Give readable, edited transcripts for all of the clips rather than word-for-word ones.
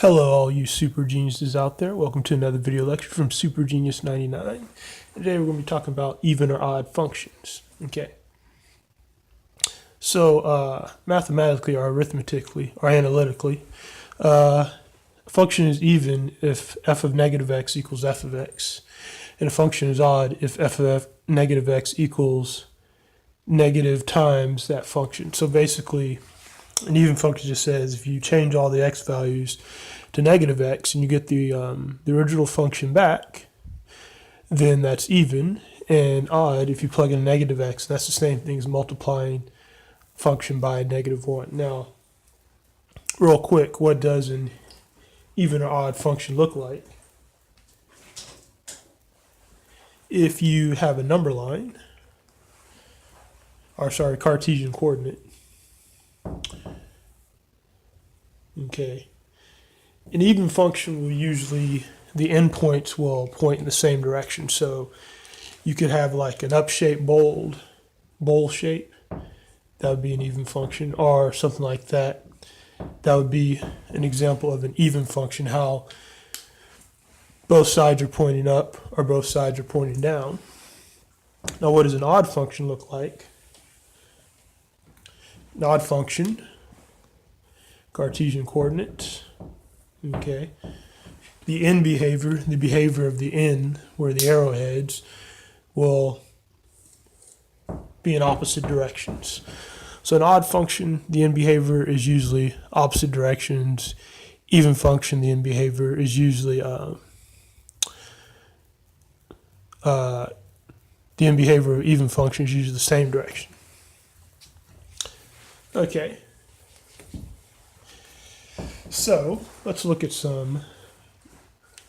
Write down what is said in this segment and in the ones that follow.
Hello all you super geniuses out there. Welcome to another video lecture from Super Genius 99. Today we're going to be talking about even or odd functions. Okay. So mathematically or arithmetically or analytically, a function is even if f of negative x equals f of x. And a function is odd if f of negative x equals negative times that function. So basically, an even function just says if you change all the x values to negative x and you get the original function back, then that's even. And odd if you plug in a negative x, that's the same thing as multiplying function by a negative 1. Now, real quick, what does an even or odd function look like? If you have a number line, or sorry, Cartesian coordinate, okay, an even function will usually, the endpoints will point in the same direction. So you could have like an up-shaped bowl shape, that would be an even function, or something like that. That would be an example of an even function, how both sides are pointing up or both sides are pointing down. Now what does an odd function look like? An odd function, Cartesian coordinates, okay. The end behavior, the behavior of the end, where the arrowheads, will be in opposite directions. So an odd function, the end behavior is usually opposite directions. Even function, the end behavior is usually the end behavior of even function is usually the same direction. Okay. So let's look at some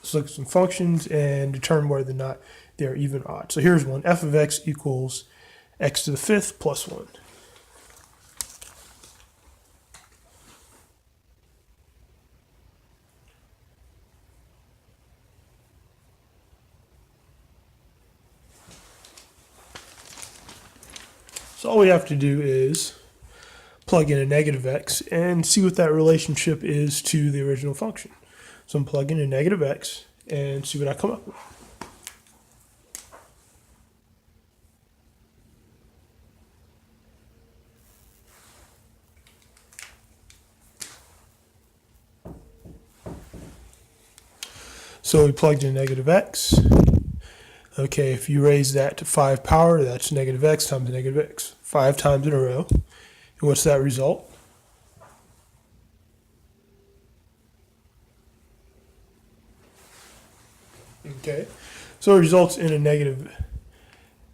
functions and determine whether or not they're even or odd. So here's one: f of x equals x to the fifth plus 1. So all we have to do is plug in a negative x and see what that relationship is to the original function. So I'm plugging in a negative x and see what I come up with. So we plugged in negative x. Okay, if you raise that to 5 power, that's negative x times negative x. 5 times in a row. And what's that result? Okay, so it results in a negative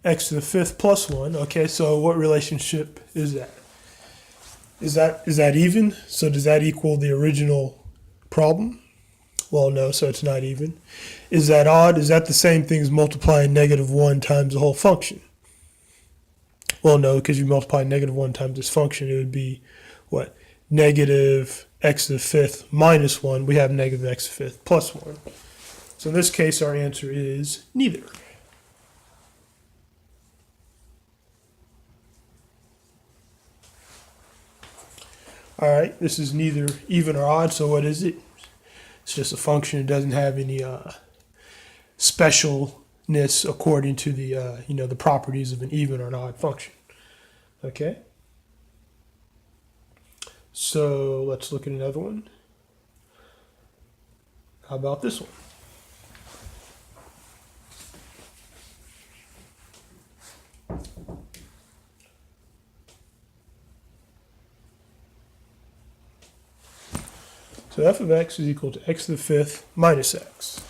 x to the fifth plus 1. Okay, so what relationship is that? Is that even? So does that equal the original problem? Well, no, so it's not even. Is that odd? Is that the same thing as multiplying negative 1 times the whole function? Well, no, because you multiply negative 1 times this function, it would be, what? Negative x to the fifth minus 1. We have negative x to the fifth plus 1. So in this case, our answer is neither. All right, this is neither even or odd, so what is it? It's just a function. It doesn't have any specialness according to the the properties of an even or an odd function. Okay. So let's look at another one. How about this one? So f of x is equal to x to the fifth minus x.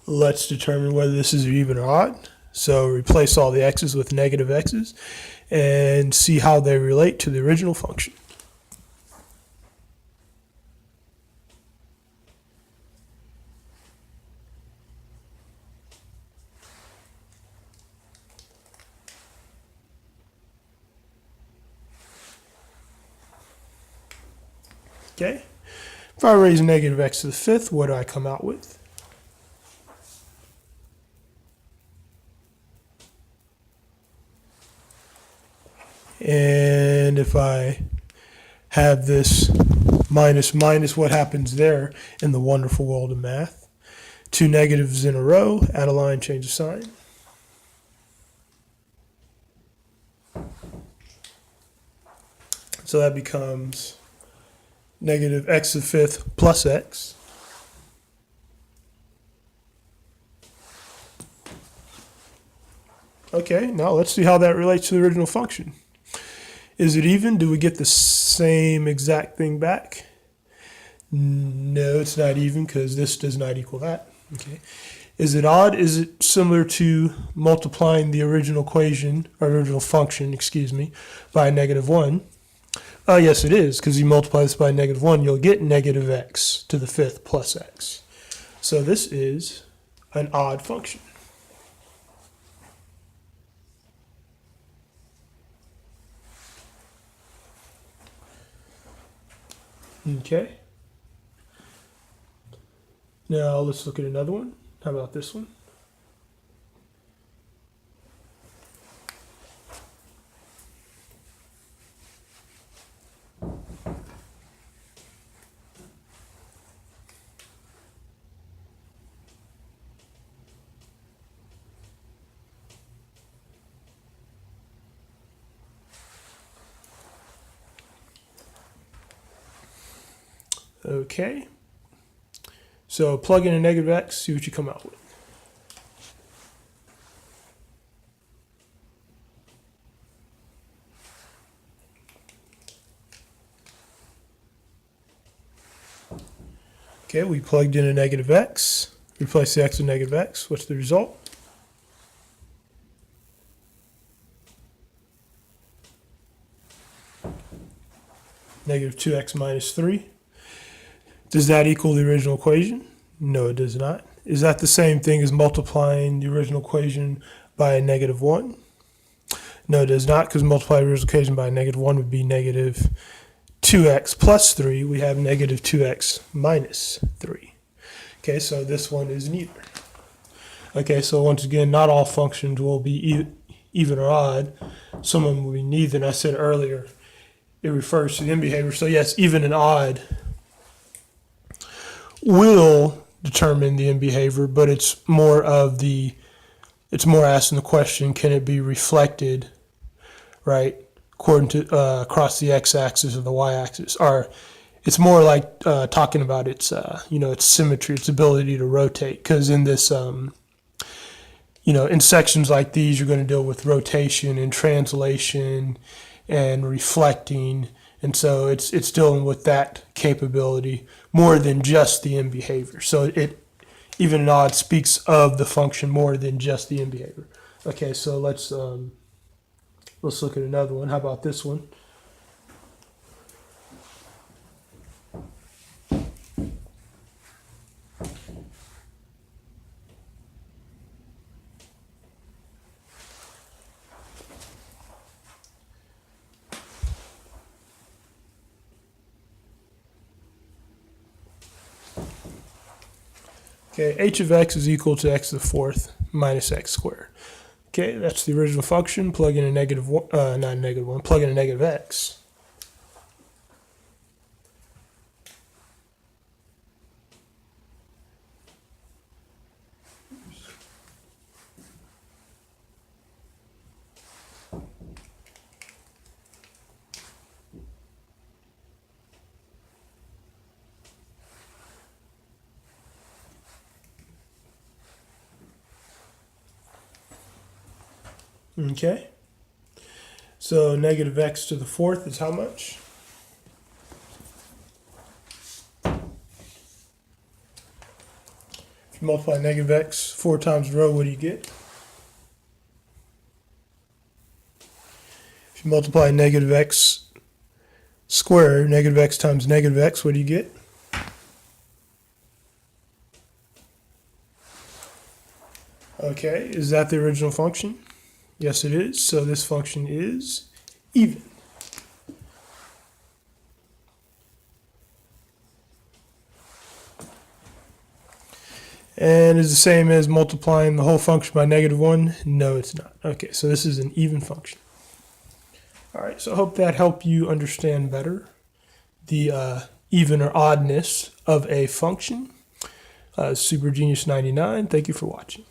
Let's determine whether this is even or odd. So replace all the x's with negative x's and see how they relate to the original function. Okay, if I raise negative x to the fifth, what do I come out with? And if I have this minus minus, what happens there in the wonderful world of math? Two negatives in a row, add a line, change the sign. So that becomes negative x to the fifth plus x. Okay, now let's see how that relates to the original function. Is it even? Do we get the same exact thing back? No, it's not even because this does not equal that. Okay. Is it odd? Is it similar to multiplying the original equation, or original function, excuse me, by -1? Yes, it is, because you multiply this by -1, you'll get negative x to the fifth plus x. So this is an odd function. Okay. Now let's look at another one. How about this one? Okay. So plug in a negative x, see what you come out with. Okay, we plugged in a negative x, replace the x with negative x. What's the result? Negative 2x minus 3. Does that equal the original equation? No, it does not. Is that the same thing as multiplying the original equation by a -1? No, it does not, because multiply the original equation by a -1 would be negative 2x plus 3. We have negative 2x minus 3. Okay, so this one is neither. Okay, so once again, not all functions will be even or odd. Some of them will be neither. And I said earlier, it refers to the end behavior. So yes, even and odd will determine the end behavior, but it's more asking the question, can it be reflected, right, according to across the x-axis or the y-axis? Or it's more like talking about its its symmetry, its ability to rotate. Because in this in sections like these, you're going to deal with rotation and translation and reflecting. And so it's dealing with that capability more than just the end behavior. So even and odd speaks of the function more than just the end behavior. Okay, so let's look at another one. How about this one? Okay, h of x is equal to x to the fourth minus x squared. Okay, that's the original function. Plug in a negative one, not a negative one, plug in a negative x. Okay, so negative x to the fourth is how much? If you multiply negative x 4 times in a row, what do you get? If you multiply negative x squared, negative x times negative x, what do you get? Okay, is that the original function? Yes, it is. So this function is even. And is the same as multiplying the whole function by -1? No, it's not. Okay, so this is an even function. All right, so I hope that helped you understand better. the even or oddness of a function. Super Genius 99, thank you for watching.